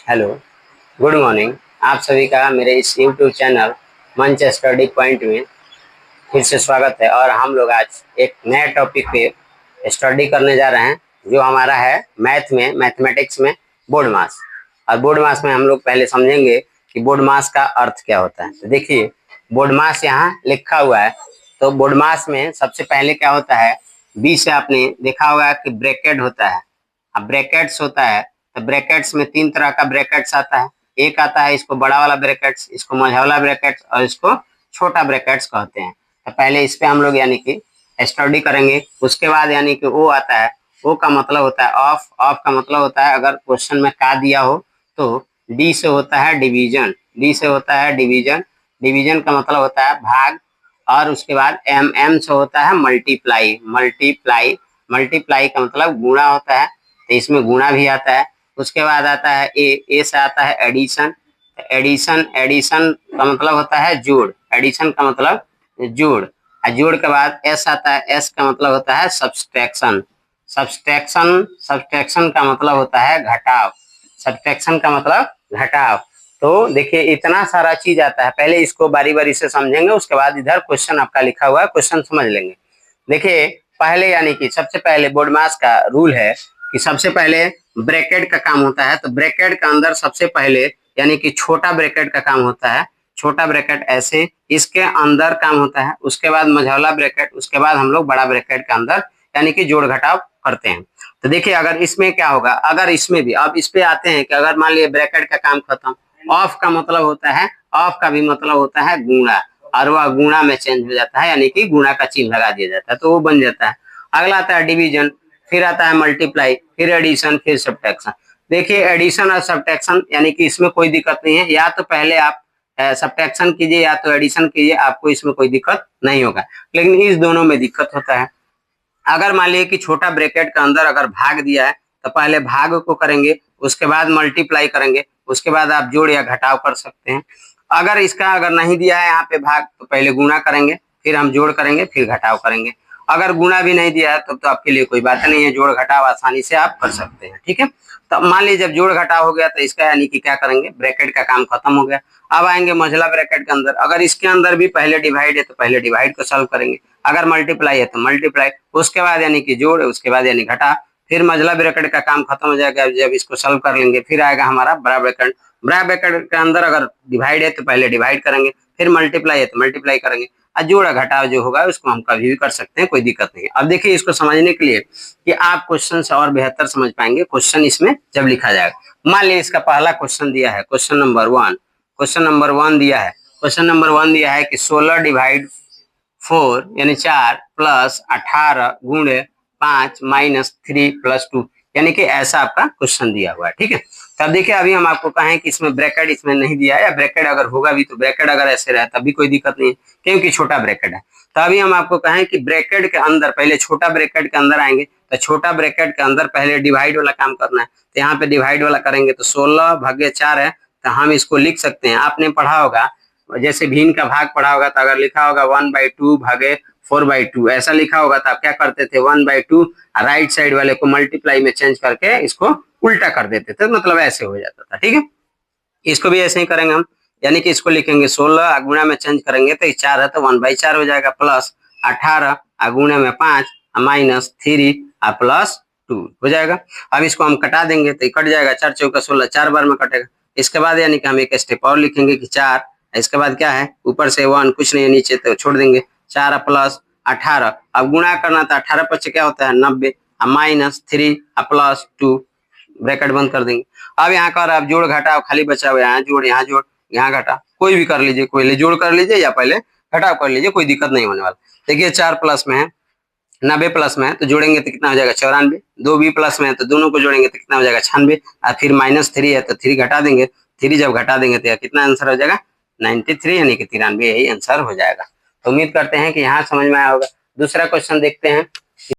Hello, good morning. आप सभी का मेरे इस यूट्यूब चैनल मंच स्टडी पॉइंट में फिर से स्वागत है। और हम लोग आज एक नए टॉपिक पे स्टडी करने जा रहे हैं, जो हमारा है मैथमेटिक्स में बोर्ड मास। और बोर्ड मास में हम लोग पहले समझेंगे कि बोर्ड मास का अर्थ क्या होता है। तो देखिए, बोर्ड मास यहाँ लिखा हुआ है। तो बोर्ड मास में सबसे पहले क्या होता है, बी से आपने देखा होगा कि ब्रैकेट होता है। अब ब्रैकेट्स होता है, तो ब्रैकेट्स में तीन तरह का ब्रैकेट्स आता है। एक आता है इसको बड़ा वाला ब्रैकेट्स, इसको मझौला ब्रैकेट्स, और इसको छोटा ब्रैकेट्स कहते हैं। तो पहले इस पे हम लोग यानी कि स्टडी करेंगे। उसके बाद यानी कि ओ आता है। ओ का मतलब होता है ऑफ। ऑफ का मतलब होता है अगर क्वेश्चन में का दिया हो तो डी से होता है डिवीजन। डी से होता है डिवीजन। डिवीजन का मतलब होता है भाग। और उसके बाद एम। एम से होता है मल्टीप्लाई। मल्टीप्लाई। मल्टीप्लाई का मतलब गुणा होता है, तो इसमें गुणा भी आता है। उसके बाद आता है ए। ए से आता है एडिशन। एडिशन। एडिशन का मतलब होता है जोड़। एडिशन का मतलब जोड़। और जोड़ के बाद एस आता है। एस का मतलब होता है सब्सट्रैक्शन। सब्सट्रैक्शन। सब्सट्रैक्शन का मतलब होता है घटाव। सब्सट्रैक्शन का मतलब घटाव। तो देखिए, इतना सारा चीज आता है। पहले इसको बारी बारी से समझेंगे, उसके बाद इधर क्वेश्चन आपका लिखा हुआ है, क्वेश्चन समझ लेंगे। देखिए, पहले यानी कि सबसे पहले बोर्ड मास का रूल है कि सबसे पहले ब्रैकेट का काम होता है। तो ब्रैकेट के अंदर सबसे पहले यानी कि छोटा ब्रैकेट का काम होता है। छोटा ब्रैकेट ऐसे इसके अंदर काम होता है। उसके बाद मझौला ब्रैकेट, उसके बाद हम लोग बड़ा ब्रैकेट के अंदर यानी कि जोड़ घटाव करते हैं। तो देखिए, अगर इसमें क्या होगा, अगर इसमें भी अब इस पे आते हैं कि अगर मान लिया ब्रैकेट का काम खत्म, ऑफ का मतलब होता है, ऑफ का भी मतलब होता है गुणा, और वह गुणा में चेंज हो जाता है, यानी कि गुणा का चिन्ह लगा दिया जाता है, तो वो बन जाता है। अगला आता है डिवीजन, फिर आता है मल्टीप्लाई, फिर एडिशन, फिर सब्ट्रैक्शन। देखिए, एडिशन और सब्ट्रैक्शन यानी कि इसमें कोई दिक्कत नहीं है। या तो पहले आप सब्ट्रैक्शन कीजिए या तो एडिशन कीजिए, आपको इसमें कोई दिक्कत नहीं होगा। लेकिन इस दोनों में दिक्कत होता है। अगर मान लीजिए कि छोटा ब्रैकेट के अंदर अगर भाग दिया है, तो पहले भाग को करेंगे, उसके बाद मल्टीप्लाई करेंगे, उसके बाद आप जोड़ या घटाव कर सकते हैं। अगर इसका अगर नहीं दिया है यहाँ पे भाग, तो पहले गुणा करेंगे, फिर हम जोड़ करेंगे, फिर घटाव करेंगे। अगर गुणा भी नहीं दिया है तब तो आपके लिए कोई बात नहीं है, जोड़ घटाव आसानी से आप कर सकते हैं। ठीक है, तो मान लीजिए जब जोड़ घटाव हो गया तो इसका यानी कि क्या करेंगे, ब्रैकेट का काम खत्म हो गया। अब आएंगे मझला ब्रैकेट के अंदर। अगर इसके अंदर भी पहले डिवाइड है तो पहले डिवाइड को सॉल्व करेंगे, अगर मल्टीप्लाई है तो मल्टीप्लाई, उसके बाद यानी कि जोड़, उसके बाद यानी घटा। फिर मझला ब्रैकेट का काम खत्म हो जाएगा जब इसको सॉल्व कर लेंगे। फिर आएगा हमारा बड़ा ब्रैकेट। बड़ा ब्रैकेट के अंदर अगर डिवाइड है तो पहले डिवाइड करेंगे, फिर मल्टीप्लाई है तो मल्टीप्लाई करेंगे, और जोड़ा घटाव जो होगा उसको हम कभी भी कर सकते हैं, कोई दिक्कत नहीं है। अब देखिए, इसको समझने के लिए कि आप क्वेश्चन से और बेहतर समझ पाएंगे, क्वेश्चन इसमें जब लिखा जाएगा। मान लीजिए इसका पहला क्वेश्चन दिया है, क्वेश्चन नंबर 1। क्वेश्चन नंबर 1 दिया है। क्वेश्चन नंबर 1 दिया है कि 16 डिवाइड 4 यानी 4 प्लस 18 गुणे 5 माइनस 3 प्लस 2, यानी कि ऐसा आपका क्वेश्चन दिया हुआ है। ठीक है, तब देखिए, अभी हम आपको कहें कि इसमें ब्रैकेट इसमें नहीं दिया है, या ब्रैकेट अगर होगा भी तो ब्रैकेट अगर ऐसे रहे तब भी कोई दिक्कत नहीं है, क्योंकि छोटा ब्रैकेट है। तो अभी हम आपको कहें कि ब्रैकेट के अंदर पहले छोटा ब्रैकेट के अंदर आएंगे, तो छोटा ब्रैकेट के अंदर पहले डिवाइड वाला काम करना है। तो यहाँ पे डिवाइड वाला करेंगे तो 16/4 है, तो हम इसको लिख सकते हैं। आपने पढ़ा होगा, जैसे भिन्न का भाग पढ़ा होगा, तो अगर लिखा होगा 1/2 भागे 4/2, ऐसा लिखा होगा, तो आप क्या करते थे, 1/2 राइट साइड वाले को मल्टीप्लाई में चेंज करके इसको उल्टा कर देते थे, मतलब ऐसे हो जाता था। ठीक है, इसको भी ऐसे ही करेंगे हम, यानी कि इसको लिखेंगे 16 गुणा में चेंज करेंगे तो 4 है तो 1/4 हो जाएगा, प्लस 18 गुणा में 5 माइनस 3 प्लस 2 हो जाएगा। अब इसको हम कटा देंगे तो कट जाएगा, 4 चौका 16, 4 बार में कटेगा। इसके बाद यानी कि हम एक स्टेप और लिखेंगे कि 4, इसके बाद क्या है, ऊपर से 1 कुछ नहीं है, नीचे तो छोड़ देंगे, 4 प्लस 18। अब गुणा करना था, 18 पच्चे क्या होता है 90, माइनस 3 प्लस 2, ब्रैकेट बंद कर देंगे। अब यहाँ कर आप जोड़ घटाओ, खाली बचा हुआ, यहाँ जोड़, यहाँ जोड़, यहाँ घटा, कोई भी कर लीजिए, पहले जोड़ कर लीजिए या पहले घटाव कर लीजिए, कोई दिक्कत नहीं होने वाला। देखिए, 4 प्लस में है, 90 प्लस में है तो जोड़ेंगे तो कितना हो जाएगा 94, 2 भी प्लस में है तो दोनों को जोड़ेंगे तो कितना हो जाएगा 96, और फिर माइनस 3 है तो 3 घटा देंगे, 3 जब घटा देंगे तो कितना आंसर हो जाएगा 93, यानी कि 93, यही आंसर हो जाएगा। तो उम्मीद करते हैं कि यहाँ समझ में आया होगा। दूसरा क्वेश्चन देखते हैं।